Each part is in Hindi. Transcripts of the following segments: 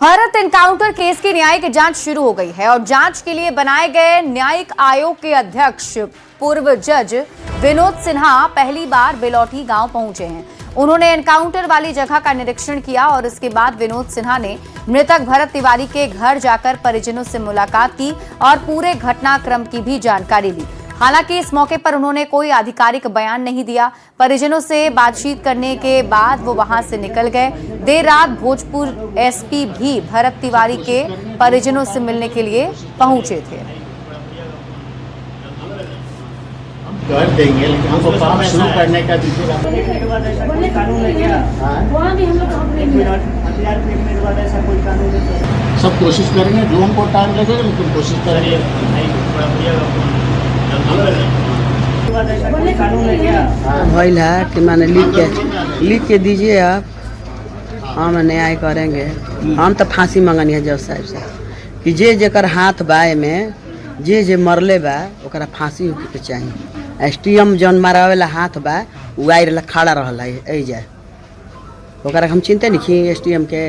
भारत एनकाउंटर केस की न्यायिक जांच शुरू हो गई है और जांच के लिए बनाए गए न्यायिक आयोग के अध्यक्ष पूर्व जज विनोद सिन्हा पहली बार बिलौटी गांव पहुंचे हैं। उन्होंने एनकाउंटर वाली जगह का निरीक्षण किया और इसके बाद विनोद सिन्हा ने मृतक भरत तिवारी के घर जाकर परिजनों से मुलाकात की और पूरे घटनाक्रम की भी जानकारी ली। हालांकि इस मौके पर उन्होंने कोई आधिकारिक बयान नहीं दिया। परिजनों से बातचीत करने के बाद वो वहां से निकल गए। देर रात भोजपुर एसपी भी भरत तिवारी के परिजनों से मिलने के लिए पहुंचे थे। कर देंगे लेकिन हमको काम शुरू करने का कानून है क्या? सब कोशिश करेंगे, जो हमको टाइम लगेगा लेकिन कोशिश करेंगे। भइल है कि मैंने लिख के दीजिए आप, हम न्याय करेंगे। हम तो फांसी मंगनी है जज साहब से कि जे जेकर हाथ बा में जे मरले बा ओकरा फांसी होके चाहिए। एसटीएम जौन मारावेला हाथ बा उ आई खड़ा रहला जाए ओकरा हम चिंते नहीं एसटीएम के।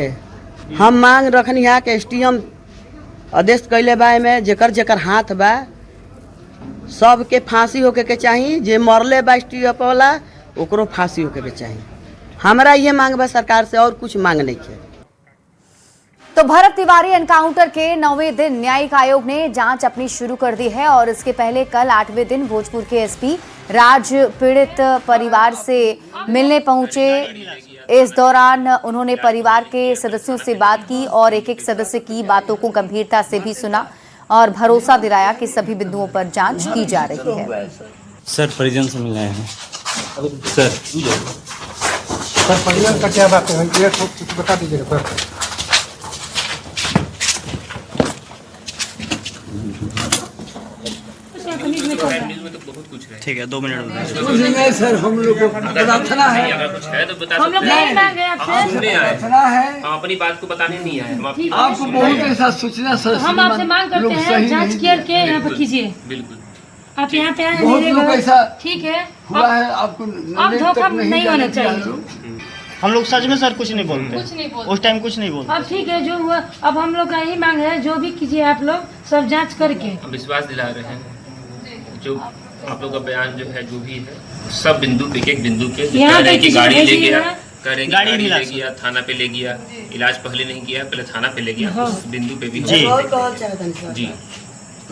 हम मांग रखनी है कि एसटीएम आदेश कैले बा में जेकर जेकर हाथ बा सबके फांसी होके के चाहिए। जे मरले बा एसटीएफ वाला ओकरो फांसी होके के चाहिए। हमारा ये मांग बा सरकार से, और कुछ मांग नहीं है। तो भरत तिवारी एनकाउंटर के 9वें दिन न्यायिक आयोग ने जांच अपनी शुरू कर दी है और इसके पहले कल 8वें दिन भोजपुर के एसपी राज पीड़ित परिवार से मिलने पहुंचे। इस दौरान उन्होंने परिवार के सदस्यों से बात की और एक एक सदस्य की बातों को गंभीरता से भी सुना और भरोसा दिलाया कि सभी बिंदुओं पर जांच की जा रही है। सर परिजन से मिल रहे हैं सर परिजन का क्या बात है ये कुछ बता दीजिएगा सर। ठीक है, 2 मिनट नहीं सर, हम लोग को प्रार्थना है, कुछ है तो बता हम लोग नहीं मांगे आपसे, प्रार्थना है, हम अपनी बात को बताने नहीं आए। हम आपको बहुत ऐसा सोचना सर, हम आपसे मांग करते हैं जांच करके यहाँ पर कीजिए। बिल्कुल आप यहाँ पे आए, बहुत लोग ऐसा ठीक है हुआ है, आपको आप धोखा नहीं होना चाहिए। हम लोग सच में सर कुछ नहीं बोलते, उस टाइम कुछ नहीं बोलते। अब ठीक है, जो हुआ अब हम लोग का यही मांग है, जो भी कीजिए आप लोग सब जांच करके। हम विश्वास दिला रहे हैं जो आप लोग का बयान जो है, जो भी है सब बिंदु पे, एक बिंदु पे यहाँ पे की गाड़ी ले गया, गाड़ी ले गया, थाना पे ले गया, इलाज पहले नहीं किया, पहले थाना पे ले गया, उस बिंदु पे भी जी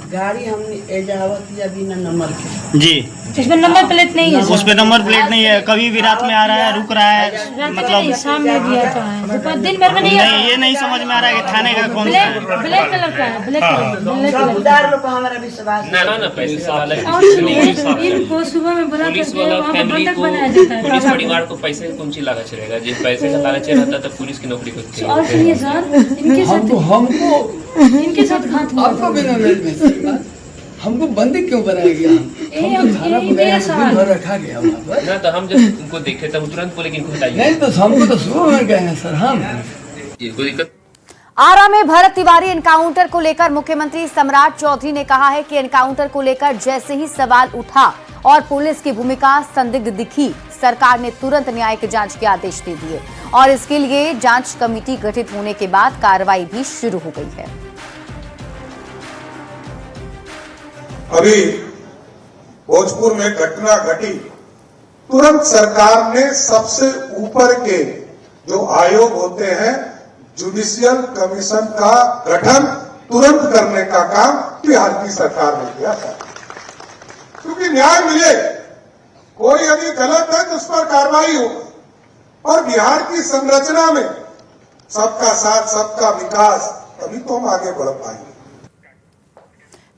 गाड़ी हमने एजावत या बिना नंबर के जी, इसमें नंबर प्लेट नहीं है, उस पे नंबर प्लेट नहीं है। कभी भी रात में आ रहा है, रुक रहा है, मतलब शाम में भी आता है, दिन भर में नहीं आता। ये नहीं समझ में आ रहा है कि थाने का कौन सा है। ब्लैक कलर का है, ब्लैक उदार लोग हमारा विश्वास ना पैसे वाला इनको सुबह में बुला पुलिस करके वाला वहाँ फैमिली बंधक को, बनाया जाता है। पुलिस परिवार को पैसे का कौन सी लागत चलेगा? जिस पैसे का लालच रहता तो पुलिस की नौकरी को और सुनिए सर, इनके साथ घात हुआ। आपको बिना में हमको बंदी क्यों बनाया गया? हमको थाना बुलाया, दिन भर रखा गया वहाँ पर। ना तो हम जब उनको देखे तब तुरंत बोले कि इनको हटाइए। नहीं तो हमको तो सुबह में गए हैं सर। हम ये कोई दिक्कत। आरा में भरत तिवारी एनकाउंटर को लेकर मुख्यमंत्री सम्राट चौधरी ने कहा है कि एनकाउंटर को लेकर जैसे ही सवाल उठा और पुलिस की भूमिका संदिग्ध दिखी, सरकार ने तुरंत न्यायिक जांच के आदेश दे दिए और इसके लिए जांच कमेटी गठित होने के बाद कार्रवाई भी शुरू हो गई है। अभी भोजपुर में घटना घटी, तुरंत सरकार ने सबसे ऊपर के जो आयोग होते हैं जुडिशियल कमीशन का गठन तुरंत करने का काम बिहार की सरकार ने किया था, क्योंकि न्याय मिले। कोई यदि गलत है तो उस पर कार्रवाई हो। और बिहार की संरचना में सबका साथ, सबका विकास, तभी तो हम आगे बढ़ पाएंगे।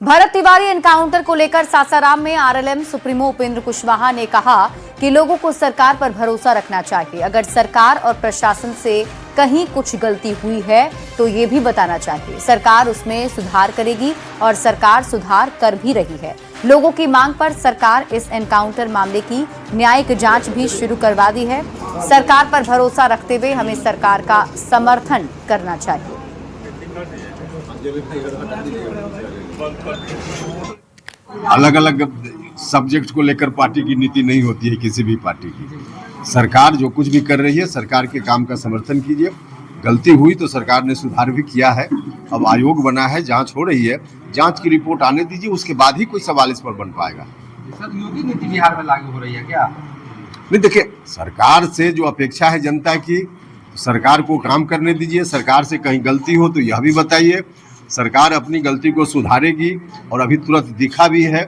भरत तिवारी एनकाउंटर को लेकर सासाराम में आरएलएम सुप्रीमो उपेंद्र कुशवाहा ने कहा कि लोगों को सरकार पर भरोसा रखना चाहिए। अगर सरकार और प्रशासन से कहीं कुछ गलती हुई है तो ये भी बताना चाहिए। सरकार उसमें सुधार करेगी और सरकार सुधार कर भी रही है। लोगों की मांग पर सरकार इस एनकाउंटर मामले की न्यायिक जांच भी शुरू करवा दी है। सरकार पर भरोसा रखते हुए हमें सरकार का समर्थन करना चाहिए। अलग अलग सब्जेक्ट को लेकर पार्टी की नीति नहीं होती है किसी भी पार्टी की। सरकार जो कुछ भी कर रही है, सरकार के काम का समर्थन कीजिए, गलती हुई तो सरकार ने सुधार भी किया है। अब आयोग बना है, जांच हो रही है, जांच की रिपोर्ट आने दीजिए, उसके बाद ही कोई सवाल इस पर बन पाएगा। सर योगी नीति बिहार में लागू हो रही है क्या? नहीं, देखिए, सरकार से जो अपेक्षा है जनता की, सरकार को काम करने दीजिए। सरकार से कहीं गलती हो तो यह भी बताइए, सरकार अपनी गलती को सुधारेगी। और अभी तुरंत दिखा भी है,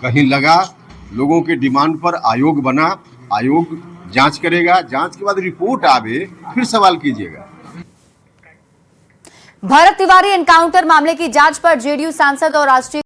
कहीं लगा, लोगों के डिमांड पर आयोग बना, आयोग जांच करेगा, जांच के बाद रिपोर्ट आवे फिर सवाल कीजिएगा। भरत तिवारी एनकाउंटर मामले की जांच पर जेडीयू सांसद और राष्ट्रीय